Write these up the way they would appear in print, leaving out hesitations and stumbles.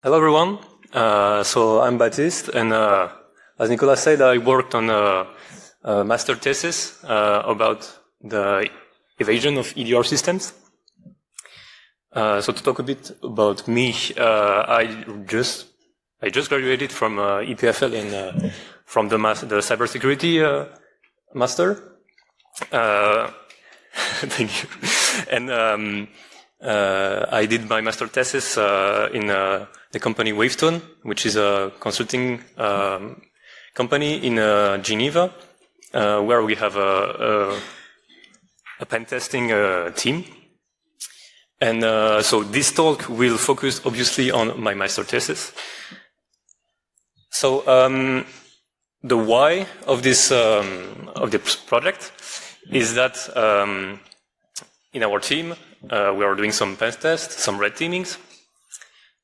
Hello everyone, so I'm Baptiste, and as Nicolas said, I worked on a master thesis about the evasion of EDR systems. So to talk a bit about me, I just graduated from EPFL from the cybersecurity master. Thank you. And I did my master thesis in the company Wavestone, which is a consulting company in Geneva, where we have a pen testing team. And so this talk will focus obviously on my master thesis. So the why of this project is that in our team we are doing some pen tests, some red teamings,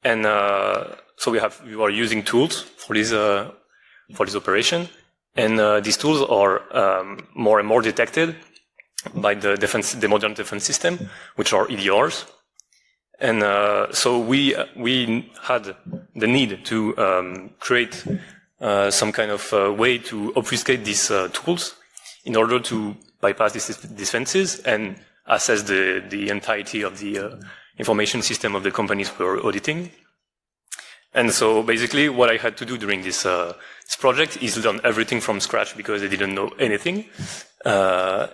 and so we are using tools for this operation, and these tools are more and more detected by the modern defense system, which are EDRs. And so we had the need to create some kind of way to obfuscate these tools in order to bypass these defenses and assess the entirety of the information system of the companies we were auditing. And so basically what I had to do during this project is learn everything from scratch because I didn't know anything. So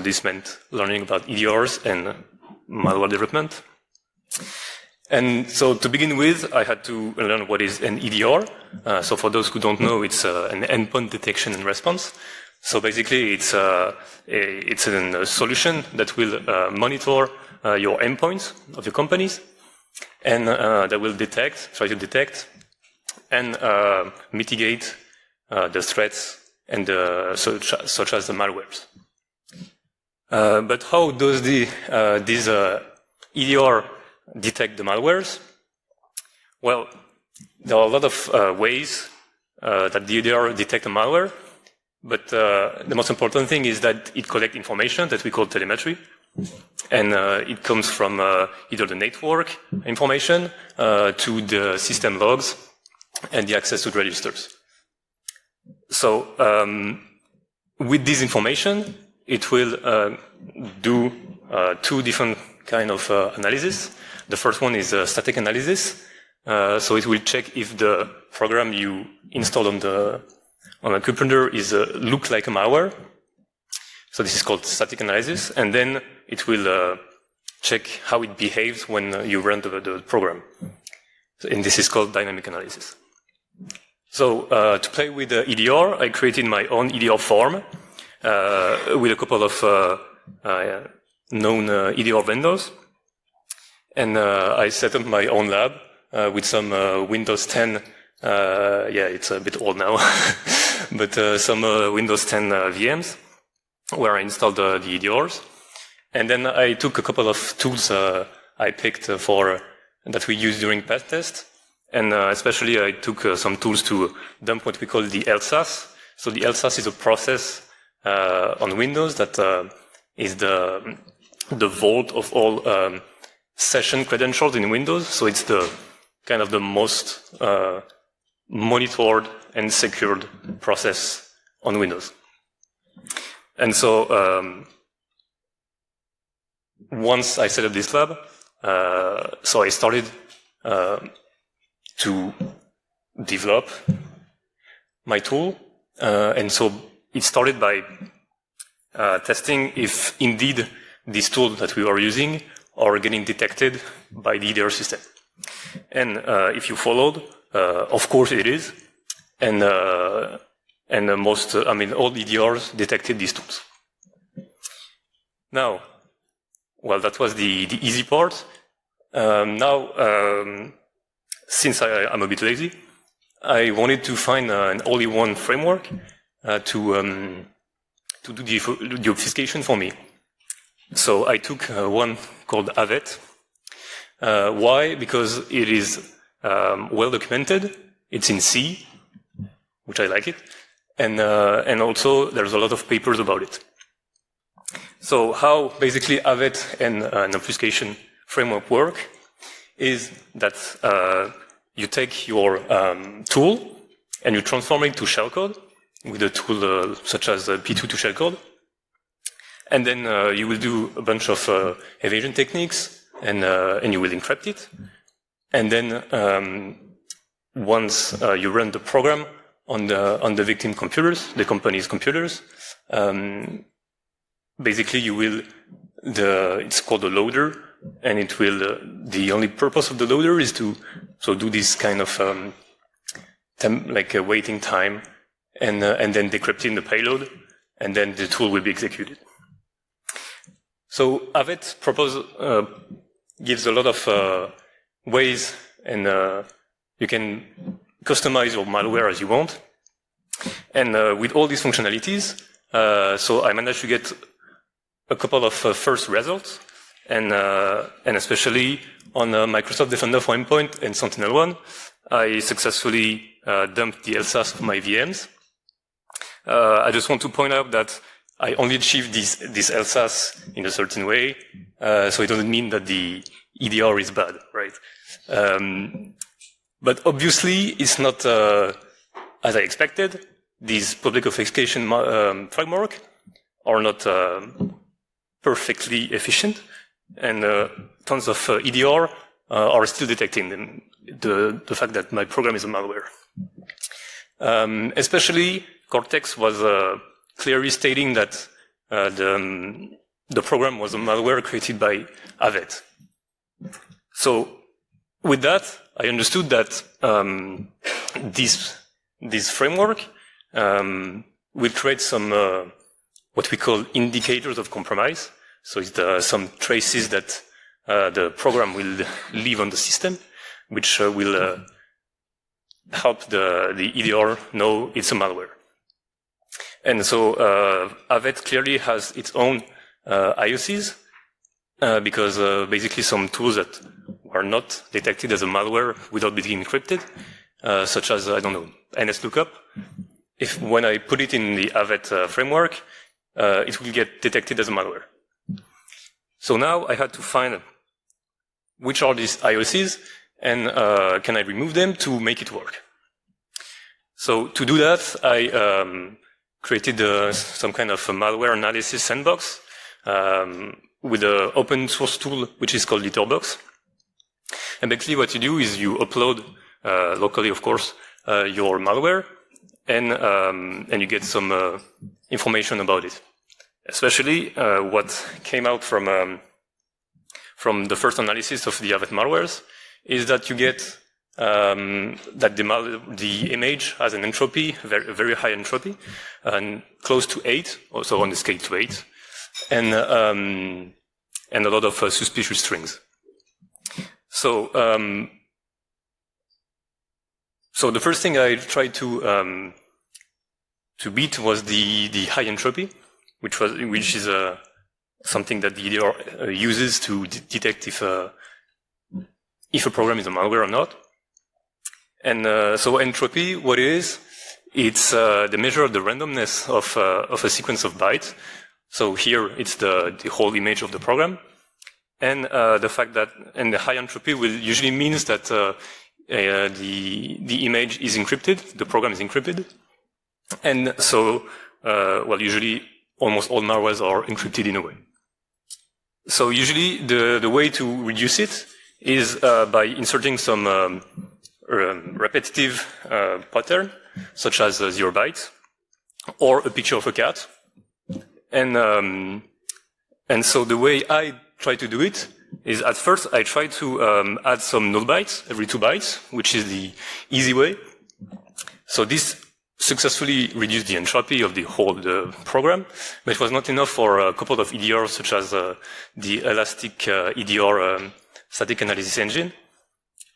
this meant learning about EDRs and malware development. And so to begin with, I had to learn what is an EDR. So for those who don't know, it's an endpoint detection and response. So basically, it's a solution that will monitor your endpoints of your companies, and that will try to detect, and mitigate the threats and such as the malwares. But how does this EDR detect the malwares? Well, there are a lot of ways that the EDR detect a malware. But the most important thing is that it collects information that we call telemetry. And it comes from either the network information to the system logs and the access to the registers. So with this information, it will do two different kind of analysis. The first one is static analysis. So it will check if the program you install on a computer look like a malware. So this is called static analysis, and then it will check how it behaves when you run the program. And this is called dynamic analysis. So to play with the EDR, I created my own EDR form with a couple of known EDR vendors, and I set up my own lab with some Windows 10. It's a bit old now, but some Windows 10 VMs where I installed the EDRs. And then I took a couple of tools I picked that we use during pen test. And especially I took some tools to dump what we call the LSAS. So the LSAS is a process on Windows that is the vault of all session credentials in Windows. So it's the kind of the most monitored and secured process on Windows. And so once I set up this lab, so I started to develop my tool. And so it started by testing if indeed these tools that we are using are getting detected by the EDR system. And if you followed, of course it is, and all EDRs detected these tools. Now, well, that was the easy part. Since I'm a bit lazy, I wanted to find an all-in-one framework to do the obfuscation for me. So I took one called Avet. Why? Because it is well documented. It's in C, which I like it, and also there's a lot of papers about it. So how basically Avet and an obfuscation framework work is that you take your tool and you transform it to shellcode with a tool such as P2 to shellcode. And then you will do a bunch of evasion techniques, and you will encrypt it. And then once you run the program on the victim computers, the company's computers, basically you will it's called a loader, and it will the only purpose of the loader is to do this kind of like a waiting time, and then decrypting the payload, and then the tool will be executed. So Avet gives a lot of ways, and you can customize your malware as you want. And with all these functionalities, so I managed to get a couple of first results, and especially on Microsoft Defender for Endpoint and Sentinel-1, I successfully dumped the LSAS of my VMs. I just want to point out that I only achieved this LSAS in a certain way, so it doesn't mean that the EDR is bad, right? But obviously, it's not as I expected. These public authentication framework are not perfectly efficient, and tons of EDR are still detecting the fact that my program is a malware. Especially, Cortex was clearly stating that the program was a malware created by Avet. So, with that, I understood that this framework will create some what we call indicators of compromise. So it's some traces that the program will leave on the system, which will help the EDR know it's a malware. And so Avet clearly has its own IOCs, because basically some tools that are not detected as a malware without being encrypted, such as, I don't know, NSLOOKUP. When I put it in the Avet framework, it will get detected as a malware. So now I had to find which are these IOCs, and can I remove them to make it work. So to do that, I created some kind of a malware analysis sandbox with an open source tool which is called Litterbox. And basically what you do is you upload locally, of course, your malware, and you get some information about it. Especially what came out from the first analysis of the Avet malwares is that you get that the image has an entropy, very high entropy, and close to 8, also on the scale to 8, and a lot of suspicious strings. So the first thing I tried to beat was the high entropy, which is something that the EDR uses to detect if a program is a malware or not. And so entropy, what it is, it's the measure of the randomness of a sequence of bytes. So here it's the whole image of the program, and the fact that the high entropy will usually means that the image is encrypted, the program is encrypted, and so usually almost all malwares are encrypted in a way. So usually the way to reduce it is by inserting some repetitive pattern, such as 0 bytes, or a picture of a cat. And so the way I try to do it is, at first I try to add some null bytes every 2 bytes, which is the easy way. So this successfully reduced the entropy of the whole program, but it was not enough for a couple of EDRs, such as the Elastic EDR static analysis engine.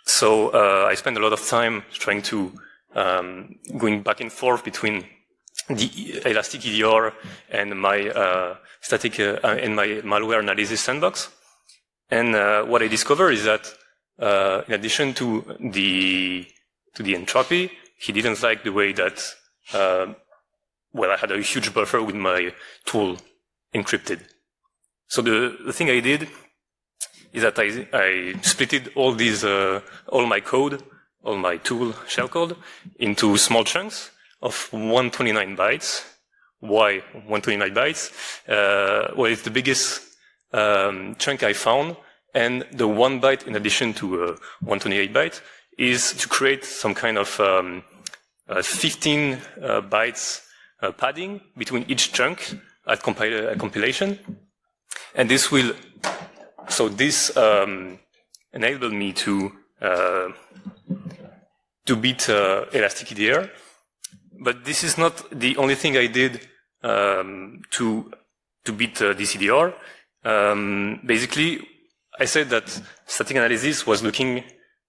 So I spent a lot of time trying to going back and forth between the Elastic EDR and my static and my malware analysis sandbox. And what I discovered is that in addition to the entropy, he didn't like the way that I had a huge buffer with my tool encrypted. So the thing I did is that I splitted all my code, all my tool shellcode into small chunks of 129 bytes. Why 129 bytes? Well, it's the biggest chunk I found, and the 1 byte in addition to 128 bytes is to create some kind of 15 bytes padding between each chunk at compilation. And this enabled me to beat elastic EDR. But this is not the only thing I did to beat this EDR. Basically, I said that static analysis was looking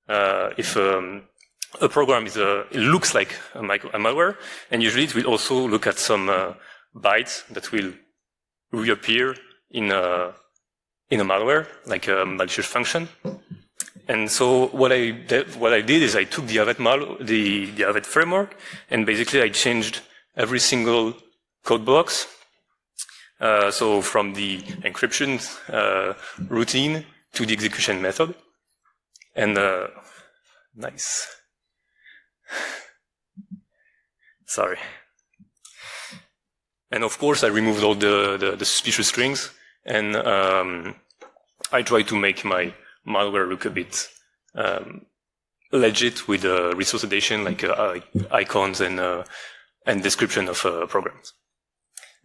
if a program it looks like a malware, and usually it will also look at some bytes that will reappear in a malware, like a malicious function. And so what I did is I took the Avet framework, and basically I changed every single code blocks. So from the encryption routine to the execution method. And nice. Sorry. And of course, I removed all the suspicious strings, and I tried to make my malware look a bit legit with resource addition, like icons and description of programs.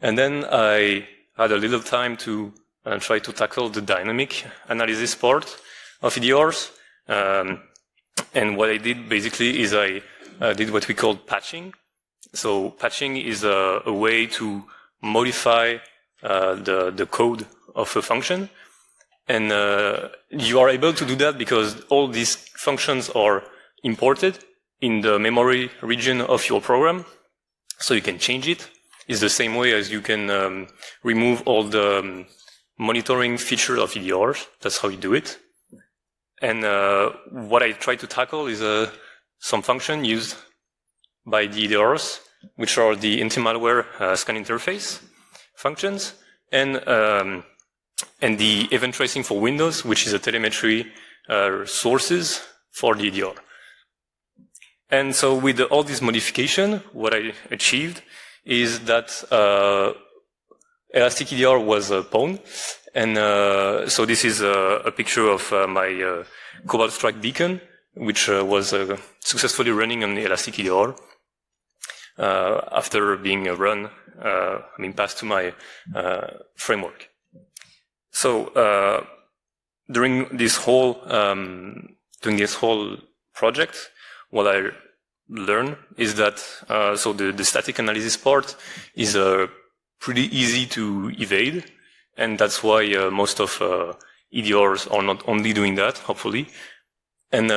And then I had a little time to try to tackle the dynamic analysis part of EDRs. And what I did basically is I did what we call patching. So patching is a way to modify the code of a function. And you are able to do that because all these functions are imported in the memory region of your program. So you can change it. It's the same way as you can remove all the monitoring features of EDRs. That's how you do it. And what I try to tackle is some function used by the EDRs, which are the anti-malware scan interface functions, and the event tracing for Windows, which is a telemetry sources for the EDR. And so with all this modification, what I achieved is that elastic EDR was pwned. And so this is a picture of my Cobalt Strike beacon, which was successfully running on elastic EDR after being run, passed to my framework. So during this whole project, what I learned is that so the static analysis part is pretty easy to evade, and that's why most of EDRs are not only doing that, hopefully. And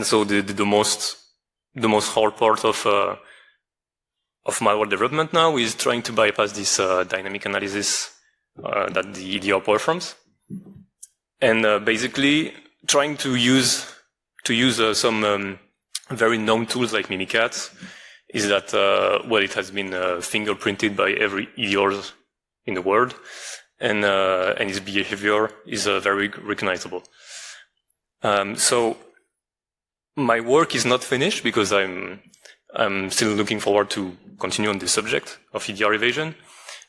so the most hard part of malware development now is trying to bypass this dynamic analysis that the EDR performs, and basically trying to use some very known tools like Mimikatz is that it has been fingerprinted by every EDR in the world, and its behavior is very recognizable. So my work is not finished because I'm still looking forward to continue on this subject of EDR evasion.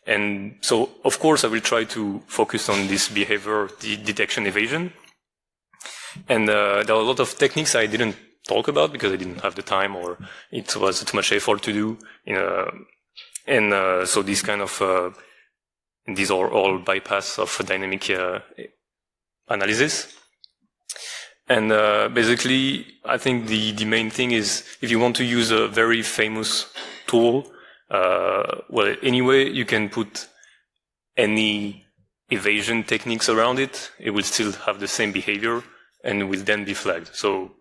And so, of course, I will try to focus on this behavior detection evasion. And there are a lot of techniques I didn't talk about because I didn't have the time, or it was too much effort to do. So these kind of these are all bypass of dynamic analysis. And basically, I think the main thing is if you want to use a very famous tool, anyway, you can put any evasion techniques around it. It will still have the same behavior and will then be flagged. So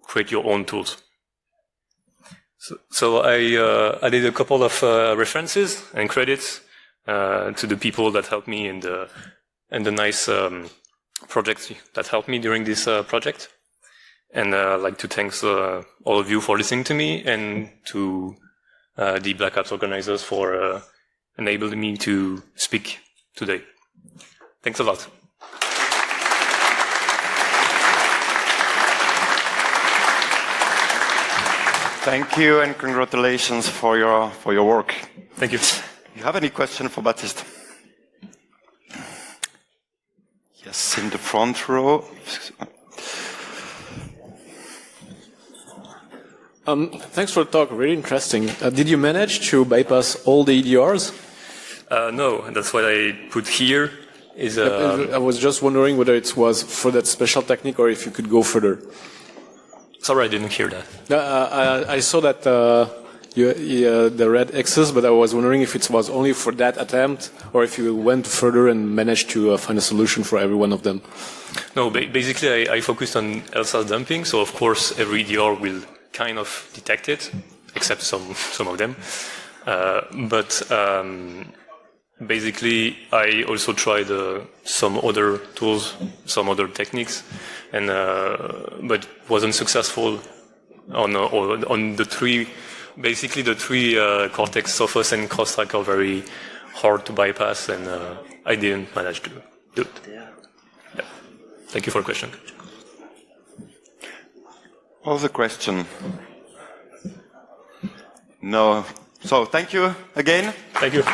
create your own tools. So I did a couple of references and credits to the people that helped me and the nice projects that helped me during this project. And I'd like to thank all of you for listening to me, and to the BlackAlps organizers for enabling me to speak today. Thanks a lot. Thank you and congratulations for your work. Thank you. You have any question for Baptiste? Yes, in the front row. Thanks for the talk. Really interesting. Did you manage to bypass all the EDRs? No, that's what I put here. I was just wondering whether it was for that special technique or if you could go further. Sorry, I didn't hear that. I saw that the red X's, but I was wondering if it was only for that attempt or if you went further and managed to find a solution for every one of them. No, basically I focused on LSAS dumping, so of course every EDR will kind of detect it, except some of them. But basically I also tried some other tools, some other techniques, and but wasn't successful on the three. Basically, the three Cortex, Sophos, and CrossTrack are very hard to bypass, and I didn't manage to do it. Yeah. Thank you for the question. Other question? No. So thank you again. Thank you.